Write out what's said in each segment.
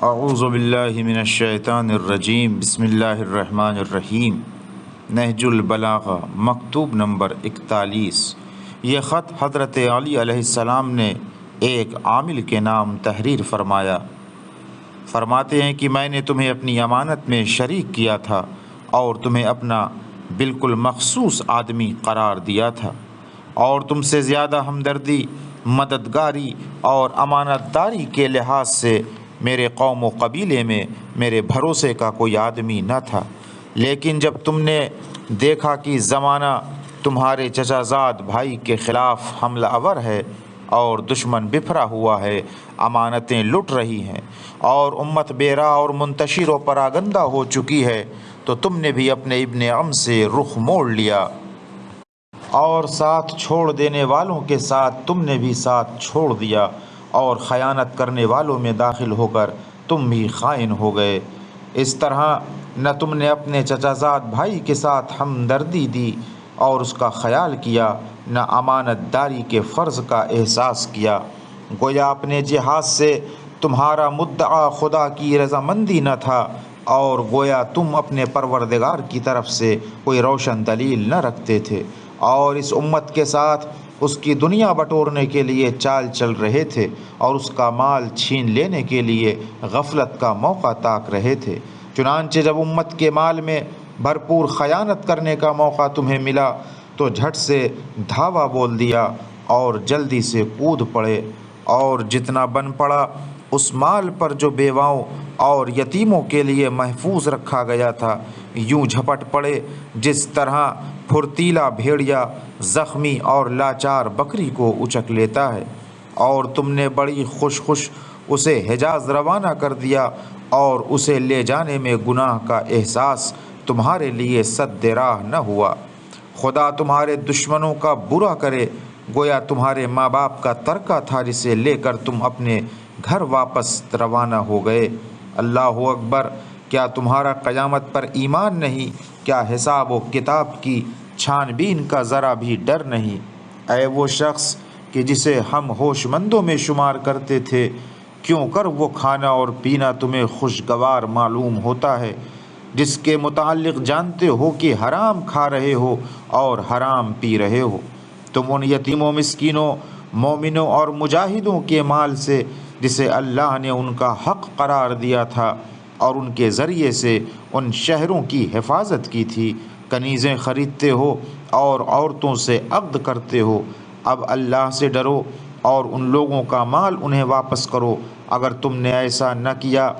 اعوذ باللہ من الشیطان الرجیم بسم اللہ الرحمن الرحیم۔ نہج البلاغہ مکتوب نمبر 41۔ یہ خط حضرت علی علیہ السلام نے ایک عامل کے نام تحریر فرمایا۔ فرماتے ہیں کہ میں نے تمہیں اپنی امانت میں شریک کیا تھا اور تمہیں اپنا بالکل مخصوص آدمی قرار دیا تھا، اور تم سے زیادہ ہمدردی، مددگاری اور امانت داری کے لحاظ سے میرے قوم و قبیلے میں میرے بھروسے کا کوئی آدمی نہ تھا۔ لیکن جب تم نے دیکھا کہ زمانہ تمہارے چچا زاد بھائی کے خلاف حملہ آور ہے اور دشمن بپھرا ہوا ہے، امانتیں لٹ رہی ہیں اور امت بے راہ اور منتشر و پراگندہ ہو چکی ہے، تو تم نے بھی اپنے ابن عم سے رخ موڑ لیا اور ساتھ چھوڑ دینے والوں کے ساتھ تم نے بھی ساتھ چھوڑ دیا، اور خیانت کرنے والوں میں داخل ہو کر تم بھی خائن ہو گئے۔ اس طرح نہ تم نے اپنے چچا زاد بھائی کے ساتھ ہمدردی دی اور اس کا خیال کیا، نہ امانت داری کے فرض کا احساس کیا۔ گویا اپنے جہاد سے تمہارا مدعا خدا کی رضامندی نہ تھا، اور گویا تم اپنے پروردگار کی طرف سے کوئی روشن دلیل نہ رکھتے تھے، اور اس امت کے ساتھ اس کی دنیا بٹورنے کے لیے چال چل رہے تھے، اور اس کا مال چھین لینے کے لیے غفلت کا موقع تاک رہے تھے۔ چنانچہ جب امت کے مال میں بھرپور خیانت کرنے کا موقع تمہیں ملا تو جھٹ سے دھاوا بول دیا اور جلدی سے کود پڑے، اور جتنا بن پڑا اس مال پر جو بیواؤں اور یتیموں کے لیے محفوظ رکھا گیا تھا، یوں جھپٹ پڑے جس طرح پھرتیلا بھیڑیا زخمی اور لاچار بکری کو اچک لیتا ہے، اور تم نے بڑی خوش اسے حجاز روانہ کر دیا، اور اسے لے جانے میں گناہ کا احساس تمہارے لیے سد راہ نہ ہوا۔ خدا تمہارے دشمنوں کا برا کرے، گویا تمہارے ماں باپ کا ترکہ تھا جسے لے کر تم اپنے گھر واپس روانہ ہو گئے۔ اللہ اکبر! کیا تمہارا قیامت پر ایمان نہیں؟ کیا حساب و کتاب کی چھان بین کا ذرا بھی ڈر نہیں؟ اے وہ شخص کہ جسے ہم ہوش مندوں میں شمار کرتے تھے، کیوں کر وہ کھانا اور پینا تمہیں خوشگوار معلوم ہوتا ہے، جس کے متعلق جانتے ہو کہ حرام کھا رہے ہو اور حرام پی رہے ہو۔ تم ان یتیموں، مسکینوں، مومنوں اور مجاہدوں کے مال سے جسے اللہ نے ان کا حق قرار دیا تھا اور ان کے ذریعے سے ان شہروں کی حفاظت کی تھی، کنیزیں خریدتے ہو اور عورتوں سے عقد کرتے ہو۔ اب اللہ سے ڈرو اور ان لوگوں کا مال انہیں واپس کرو۔ اگر تم نے ایسا نہ کیا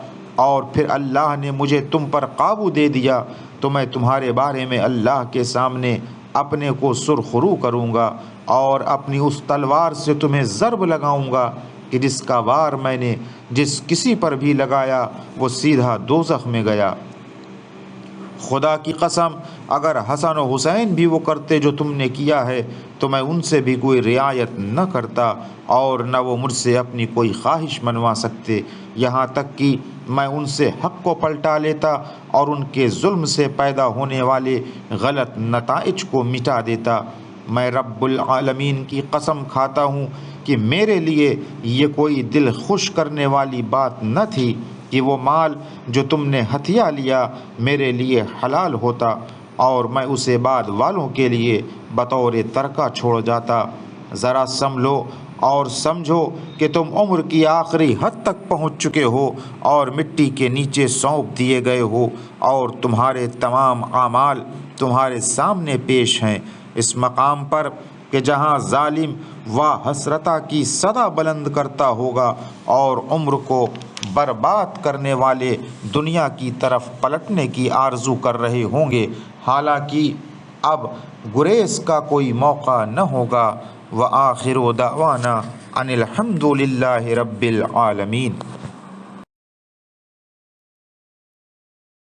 اور پھر اللہ نے مجھے تم پر قابو دے دیا تو میں تمہارے بارے میں اللہ کے سامنے اپنے کو سرخرو کروں گا، اور اپنی اس تلوار سے تمہیں ضرب لگاؤں گا کہ جس کا وار میں نے جس کسی پر بھی لگایا وہ سیدھا دوزخ میں گیا۔ خدا کی قسم، اگر حسن و حسین بھی وہ کرتے جو تم نے کیا ہے تو میں ان سے بھی کوئی رعایت نہ کرتا، اور نہ وہ مجھ سے اپنی کوئی خواہش منوا سکتے، یہاں تک کہ میں ان سے حق کو پلٹا لیتا اور ان کے ظلم سے پیدا ہونے والے غلط نتائج کو مٹا دیتا۔ میں رب العالمین کی قسم کھاتا ہوں کہ میرے لیے یہ کوئی دل خوش کرنے والی بات نہ تھی کہ وہ مال جو تم نے ہتھیا لیا میرے لیے حلال ہوتا اور میں اسے بعد والوں کے لیے بطور ترکہ چھوڑ جاتا۔ ذرا سنبھلو اور سمجھو کہ تم عمر کی آخری حد تک پہنچ چکے ہو اور مٹی کے نیچے سونپ دیے گئے ہو، اور تمہارے تمام اعمال تمہارے سامنے پیش ہیں، اس مقام پر کہ جہاں ظالم واہ حسرتا کی صدا بلند کرتا ہوگا اور عمر کو برباد کرنے والے دنیا کی طرف پلٹنے کی آرزو کر رہے ہوں گے، حالانکہ اب گریز کا کوئی موقع نہ ہوگا۔ وآخر دعوانا ان الحمد للہ رب العالمین۔